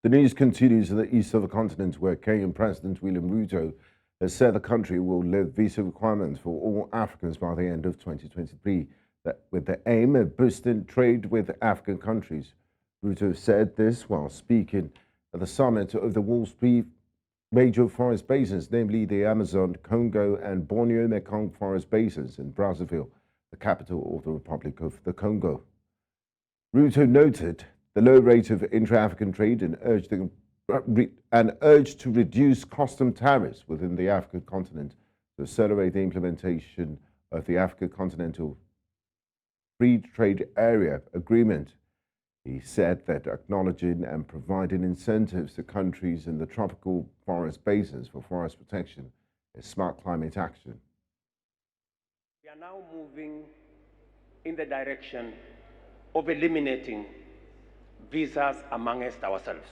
The news continues in the east of the continent, where Kenyan President William Ruto has said the country will lift visa requirements for all Africans by the end of 2023, with the aim of boosting trade with African countries. Ruto said this while speaking at the summit of the world's three major forest basins, namely the Amazon, Congo, and Borneo Mekong forest basins in Brazzaville, the capital of the Republic of the Congo. Ruto noted the low rate of intra-African trade and urged to reduce custom tariffs within the African continent to accelerate the implementation of the African Continental Free Trade Area Agreement. He said that acknowledging and providing incentives to countries in the tropical forest basins for forest protection is smart climate action. We are now moving in the direction of eliminating visas amongst ourselves.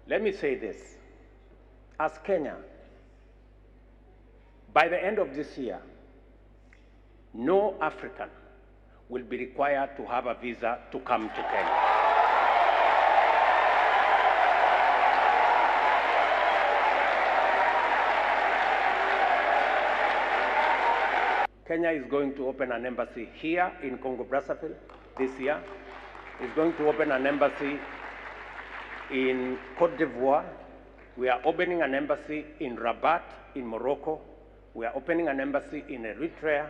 Let me say this. As Kenya, by the end of this year, no African will be required to have a visa to come to Kenya. Kenya is going to open an embassy here in Congo-Brazzaville this year. It's going to open an embassy in Cote d'Ivoire. We are opening an embassy in Rabat in Morocco. We are opening an embassy in Eritrea,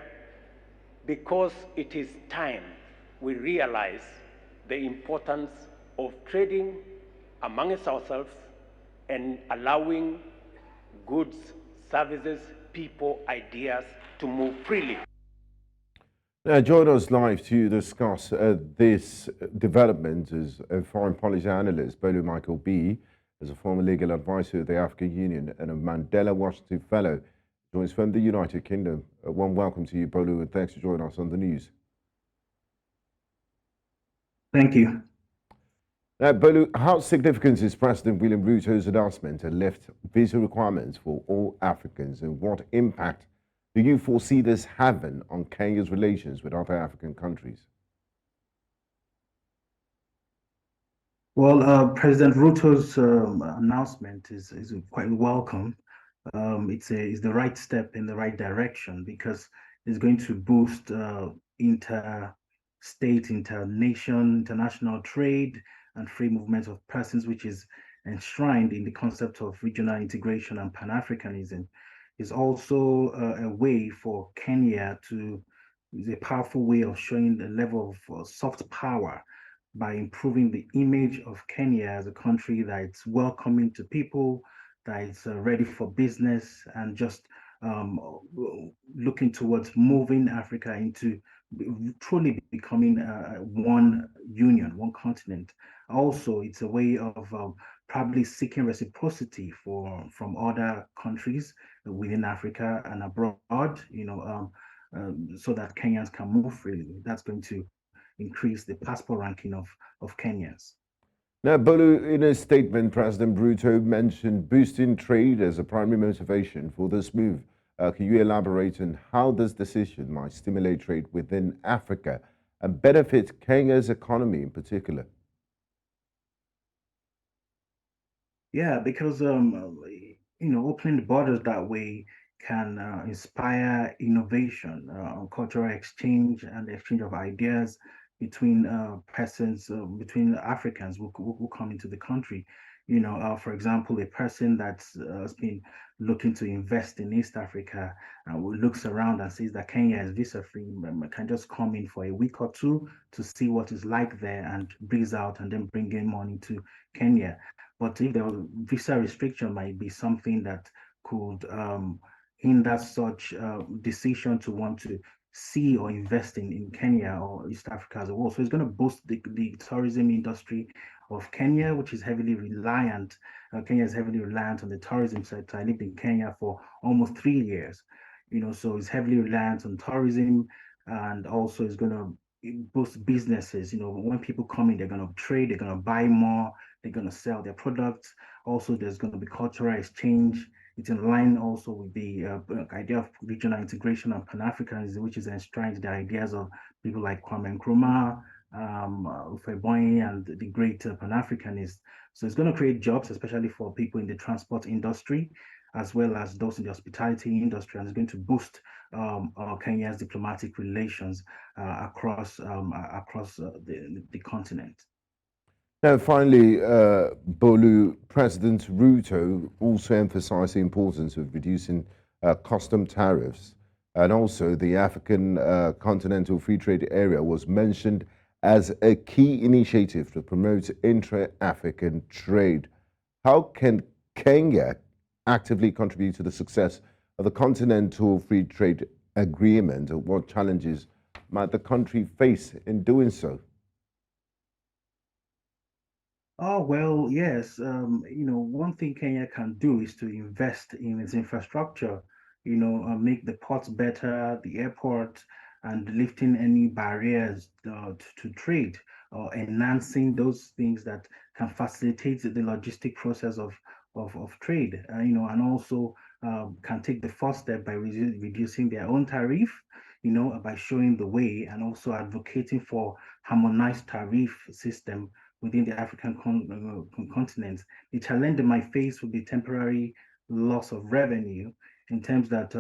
because it is time we realize the importance of trading amongst ourselves and allowing goods, services, people, ideas to move freely. Now, join us live to discuss this development is a foreign policy analyst, Bolu Michael-Biyi, as a former legal advisor of the African Union and a Mandela Washington Fellow, joins from the United Kingdom. A warm welcome to you, Bolu, and thanks for joining us on the news. Thank you. Bolu, how significant is President William Ruto's announcement to lift visa requirements for all Africans, and what impact do you foresee this having on Kenya's relations with other African countries? Well, President Ruto's announcement is quite welcome. It's the right step in the right direction, because it's going to boost interstate, international trade and free movement of persons, which is enshrined in the concept of regional integration and Pan-Africanism. Is also a way for Kenya is a powerful way of showing the level of soft power by improving the image of Kenya as a country that is welcoming to people, that is ready for business, and just looking towards moving Africa into truly becoming one union, one continent. Also, it's a way of probably seeking reciprocity from other countries within Africa and abroad, so that Kenyans can move freely. That's going to increase the passport ranking of Kenyans. Now, Bolu, in a statement, President Ruto mentioned boosting trade as a primary motivation for this move. Can you elaborate on how this decision might stimulate trade within Africa and benefit Kenya's economy in particular? Yeah, because opening the borders that way can inspire innovation, cultural exchange, and the exchange of ideas between persons, between Africans who come into the country. For example, a person that's has been looking to invest in East Africa looks around and sees that Kenya is visa-free, can just come in for a week or two to see what it's like there and breeze out and then bring in money to Kenya. But if the visa restriction might be something that could hinder such decision to want to see or invest in Kenya or East Africa as a whole. So it's going to boost the tourism industry of Kenya, which is heavily reliant. Kenya is heavily reliant on the tourism sector. I lived in Kenya for almost 3 years, so it's heavily reliant on tourism, and also it's going to boost businesses. When people come in, they're going to trade, they're going to buy more, they're going to sell their products. Also, there's going to be cultural exchange. It's in line also with the idea of regional integration and Pan-Africanism, which is enshrined the ideas of people like Kwame Nkrumah Gbenga and the great Pan-Africanist. So it's going to create jobs, especially for people in the transport industry, as well as those in the hospitality industry, and it's going to boost Kenya's diplomatic relations across the continent. Now, finally, Bolu, President Ruto also emphasized the importance of reducing custom tariffs. And also, the African Continental Free Trade Area was mentioned as a key initiative to promote intra-African trade. How can Kenya actively contribute to the success of the Continental Free Trade Agreement, and what challenges might the country face in doing so? Oh, well, yes. One thing Kenya can do is to invest in its infrastructure, make the ports better, the airport, and lifting any barriers to trade, or enhancing those things that can facilitate the logistic process of trade, and also can take the first step by reducing their own tariff, by showing the way and also advocating for harmonized tariff system within the African continent. The challenge they might face would be temporary loss of revenue in terms that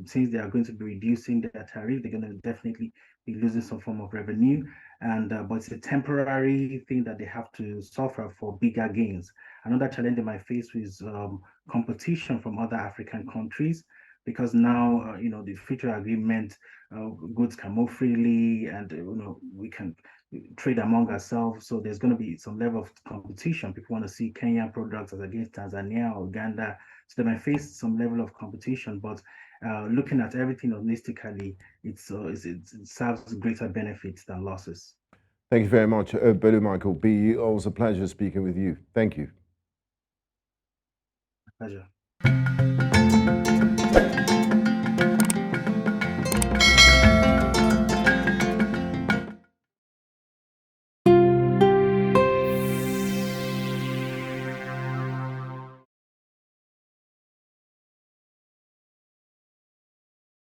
since they are going to be reducing their tariff, they're going to definitely be losing some form of revenue. And but it's a temporary thing that they have to suffer for bigger gains. Another challenge they might face is competition from other African countries, because now the future agreement, goods can move freely, and we can trade among ourselves. So there's going to be some level of competition. People want to see Kenyan products as against Tanzania or Uganda. So they might face some level of competition, but looking at everything holistically, it serves greater benefits than losses. Thank you very much, Bolu Michael-Biyi. Always a pleasure speaking with you. Thank you. Pleasure.